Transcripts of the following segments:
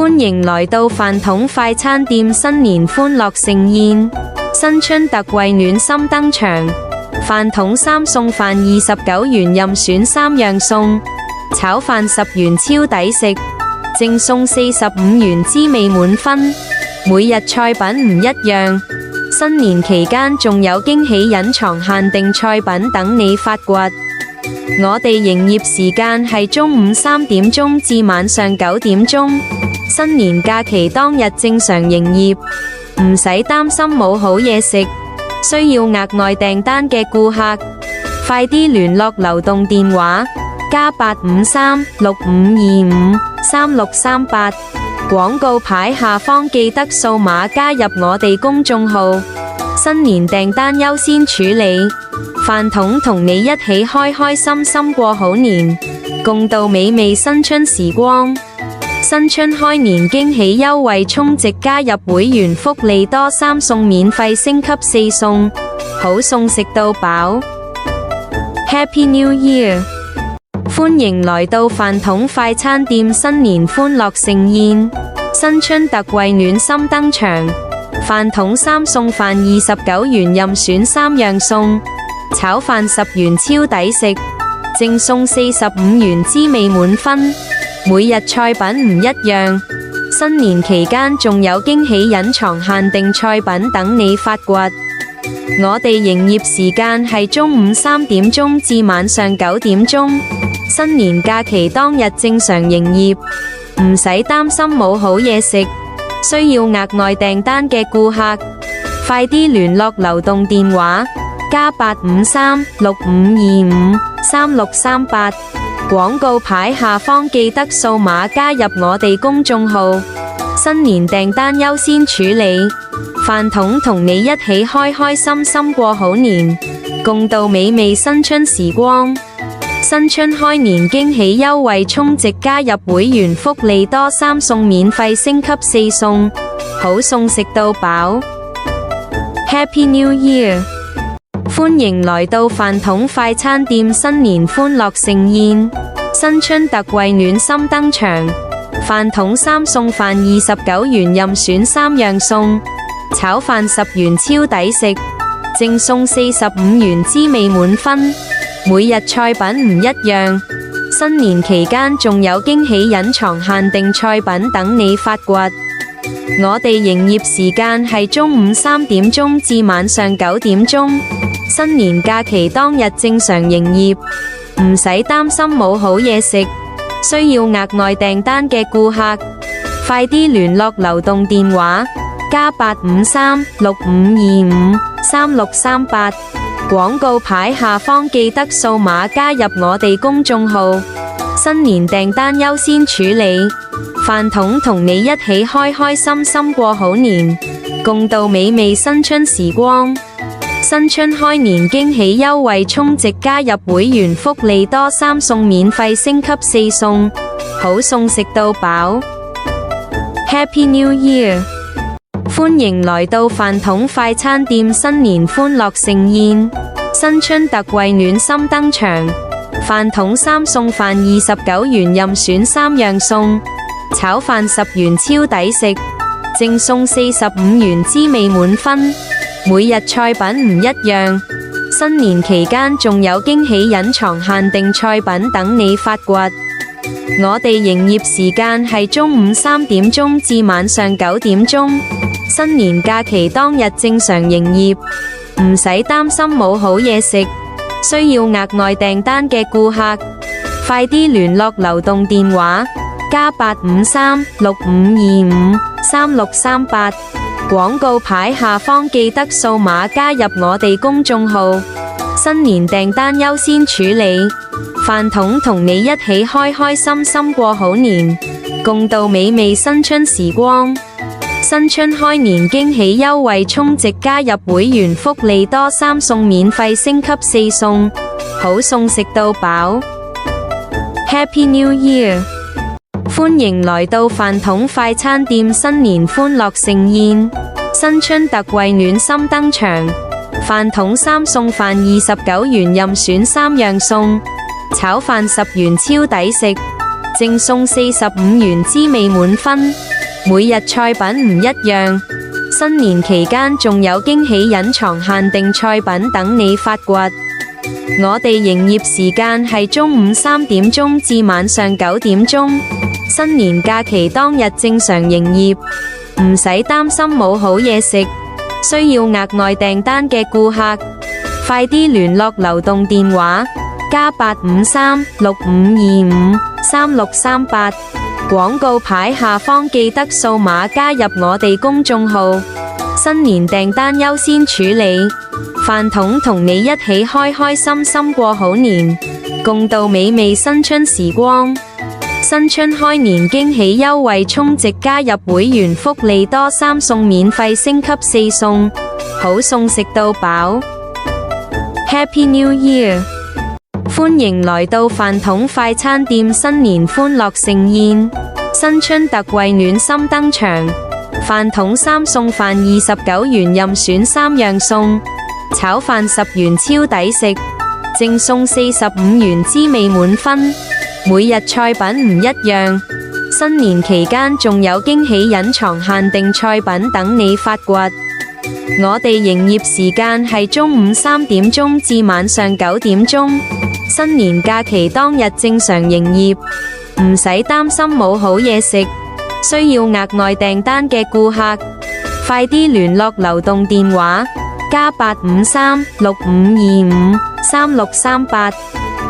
歡迎來到飯桶快餐店新年歡樂盛宴，新春特惠暖心登場，飯桶3餸飯29元任選3樣餸，炒飯10元超抵食，正餸45元滋味滿分，每日菜品唔一樣，新年期間仲有驚喜隱藏限定菜品等你發掘。我哋營業時間係中午3點鐘至晚上9點鐘，新年假期當日正常營業，唔使擔心冇好嘢食。需要額外訂單嘅顧客，快啲聯絡流動電話+85365253638，廣告牌下方記得掃碼加入我哋公眾號，新年訂單優先處理。飯桶同你一起開開心心過好年，共度美味新春時光。新春開年驚喜優惠充值加入會員福利多3餸免費升級4餸，好餸食到飽。Happy New Year！ 歡迎來到飯桶快餐店新年歡樂盛宴，新春特惠暖心登場，飯桶3餸飯29元任選3樣餸，炒飯10元超抵食，正餸45元滋味滿分，每日菜品唔一樣，新年期間仲有驚喜隱藏限定菜品等你發掘。我哋營業時間係中午3點鐘至晚上9點鐘，新年假期當日正常營業，唔使擔心冇好嘢食。需要額外訂單嘅顧客，快啲聯絡流動電話+85365253638，廣告牌下方記得掃碼加入我哋公眾號，新年訂單優先處理。飯桶同你一起開開心心過好年，共度美味新春時光。新春開年驚喜優惠充值加入會員福利多3餸免費升級4餸，好餸食到飽。Happy New Year！ 歡迎來到飯桶快餐店新年歡樂盛宴，新春特惠暖心登場，飯桶3餸飯29元任選3樣餸，炒飯10元超抵食，正餸45元滋味滿分，每日菜品唔一樣，新年期間仲有驚喜隱藏限定菜品等你發掘。我哋營業時間係中午3點鐘至晚上9點鐘，新年假期當日正常營業，唔使擔心冇好嘢食。需要額外訂單嘅顧客，快啲聯絡流動電話+85365253638，廣告牌下方記得掃碼加入我哋公眾號，新年訂單優先處理。飯桶同你一起開開心心過好年，共度美味新春時光。新春開年驚喜優惠充值加入會員福利多3餸免費升級4餸，好餸食到飽。Happy New Year！ 歡迎來到飯桶快餐店新年歡樂盛宴，新春特惠暖心登場，飯桶3餸飯29元任選3樣餸，炒飯10元超抵食，正餸45元滋味滿分，每日菜品唔一樣，新年期間仲有驚喜隱藏限定菜品等你發掘。我哋營業時間係中午3點鐘至晚上9點鐘，新年假期當日正常營業，唔使擔心冇好嘢食。需要額外訂單嘅顧客，快啲聯絡流動電話+85365253638，廣告牌下方記得掃碼加入我哋公眾號，新年訂單優先處理。飯桶同你一起開開心心過好年，共度美味新春時光。新春開年驚喜優惠充值加入會員福利多3餸免費升級4餸，好餸食到飽。Happy New Year！ 歡迎來到飯桶快餐店新年歡樂盛宴，新春特惠暖心登場，飯桶3餸飯29元任選3樣餸，炒飯10元超抵食，正餸45元滋味滿分，每日菜品唔一樣，新年期間仲有驚喜隱藏限定菜品等你發掘。我哋營業時間係中午3點鐘至晚上9點鐘，新年假期當日正常營業，唔使擔心冇好嘢食。需要額外訂單嘅顧客，快啲聯絡流動電話+85365253638，廣告牌下方記得掃碼加入我哋公眾號，新年訂單優先處理。飯桶同你一起開開心心過好年，共度美味新春時光。新春開年驚喜優惠充值加入會員福利多3送免費升級4送，好餸食到飽。Happy New Year！ 歡迎來到飯桶快餐店新年歡樂盛宴，新春特惠暖心登場。飯桶3送飯29元任選3樣餸，炒飯10元超抵食，淨送45元滋味滿分。每日菜品唔一樣，新年期間仲有驚喜隱藏限定菜品等你發掘。我哋營業時間係中午3點鐘至晚上9點鐘，新年假期當日正常營業，唔使擔心冇好嘢食。需要額外訂單嘅顧客，快啲聯絡流動電話+85365253638，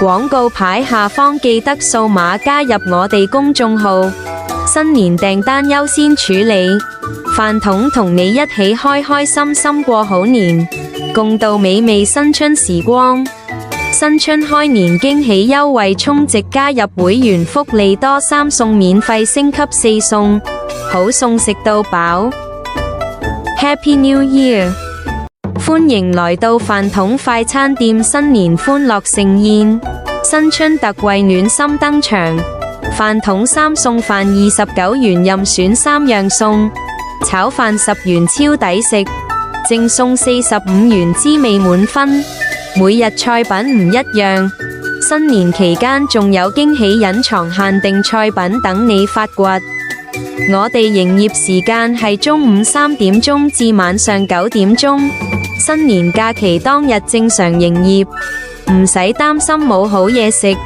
廣告牌下方記得掃碼加入我哋公眾號，新年訂單優先處理。飯桶同你一起開開心心過好年，共度美味新春時光。新春開年驚喜優惠充值加入會員福利多3送免費升級4送，好餸食到飽。Happy New Year！ 歡迎來到飯桶快餐店新年歡樂盛宴，新春特惠暖心登場。飯桶3送飯29元任選3樣餸，炒飯10元超抵食，淨送45元滋味滿分。每日菜品唔一樣，新年期間仲有驚喜隱藏限定菜品等你發掘。我哋營業時間係中午3點鐘至晚上9點鐘，新年假期當日正常營業，唔使擔心冇好嘢食。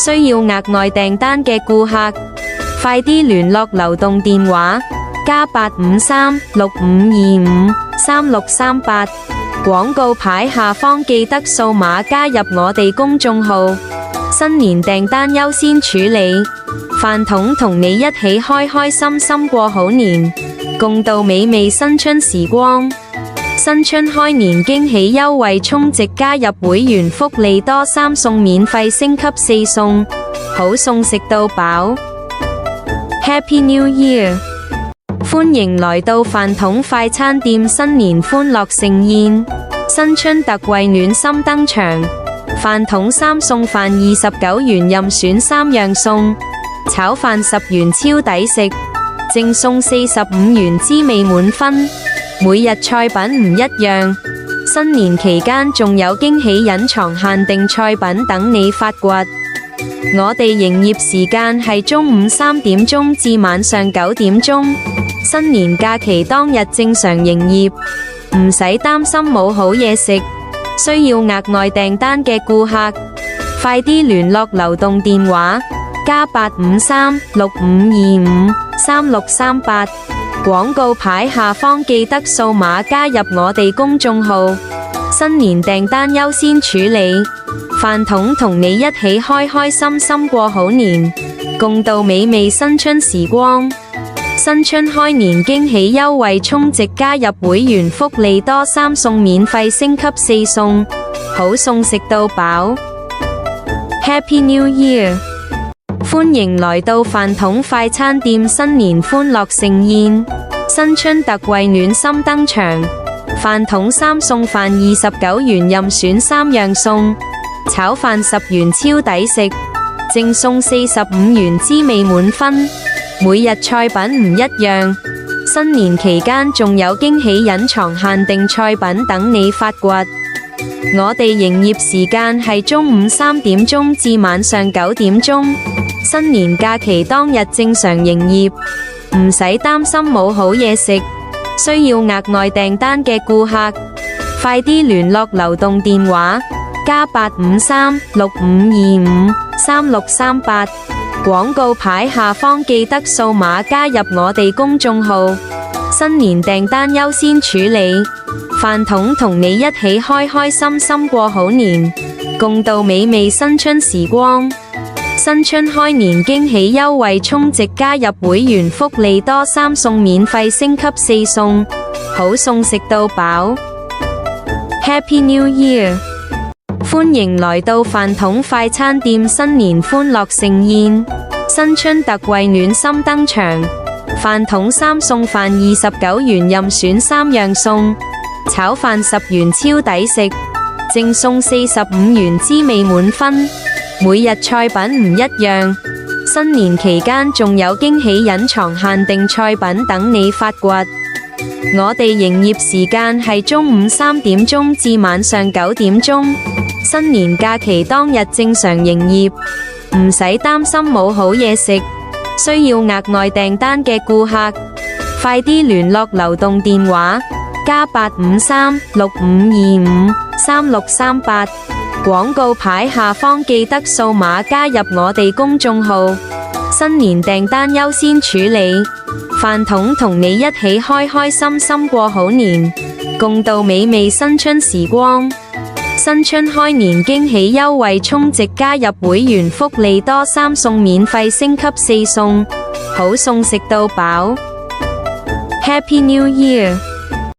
需要額外訂單嘅顧客，快啲聯絡流動電話+85365253638，廣告牌下方記得掃碼加入我哋公眾號，新年訂單優先處理。飯桶同你一起開開心心過好年，共度美味新春時光。新春開年驚喜優惠充值加入會員福利多3送免費升級4送，好餸食到飽。Happy New Year！ 歡迎來到飯桶快餐店新年歡樂盛宴，新春特惠暖心登場。飯桶3送飯29元任選3樣餸，炒飯10元超抵食，淨送45元滋味滿分。每日菜品唔一樣，新年期間仲有驚喜隱藏限定菜品等你發掘。我哋營業時間係中午3點鐘至晚上9點鐘，新年假期當日正常營業，唔使擔心冇好嘢食。需要額外訂單嘅顧客，快啲聯絡流動電話+85365253638，廣告牌下方記得掃碼加入我哋公眾號，新年訂單優先處理。飯桶同你一起開開心心過好年，共度美味新春時光。新春開年驚喜優惠充值加入會員福利多3送免費升級4送，好餸食到飽。Happy New Year！ 歡迎來到飯桶快餐店新年歡樂盛宴，新春特惠暖心登場。飯桶3送飯29元任選3樣餸，炒飯10元超抵食，淨送45元滋味滿分。每日菜品唔一樣，新年期間仲有驚喜隱藏限定菜品等你發掘。我哋營業時間係中午3點鐘至晚上9點鐘，新年假期當日正常營業，唔使擔心冇好嘢食，需要額外訂單嘅顧客，快啲聯絡流動電話+85365253638，廣告牌下方記得掃碼加入我哋公眾號，新年訂單優先處理，飯桶同你一起開開心心過好年，共度美味新春時光。新春開年驚喜優惠充值加入會員福利多3送免費升級4送，好餸食到飽。Happy New Year！ 歡迎來到飯桶快餐店新年歡樂盛宴，新春特惠暖心登場，飯桶3送飯29元任選3樣餸，炒飯10元超抵食，淨餸45元滋味滿分。每日菜品唔一樣，新年期間仲有驚喜隱藏限定菜品等你發掘。我哋營業時間係中午3點鐘至晚上9點鐘，新年假期當日正常營業，唔使擔心冇好嘢食，需要額外訂單嘅顧客，快啲聯絡流動電話+85365253638，廣告牌下方記得掃碼加入我哋公眾號，新年訂單優先處理，飯桶同你一起開開心心過好年，共度美味新春時光。新春開年驚喜優惠充值加入會員福利多3送免費升級4送，好餸食到飽。Happy New Year！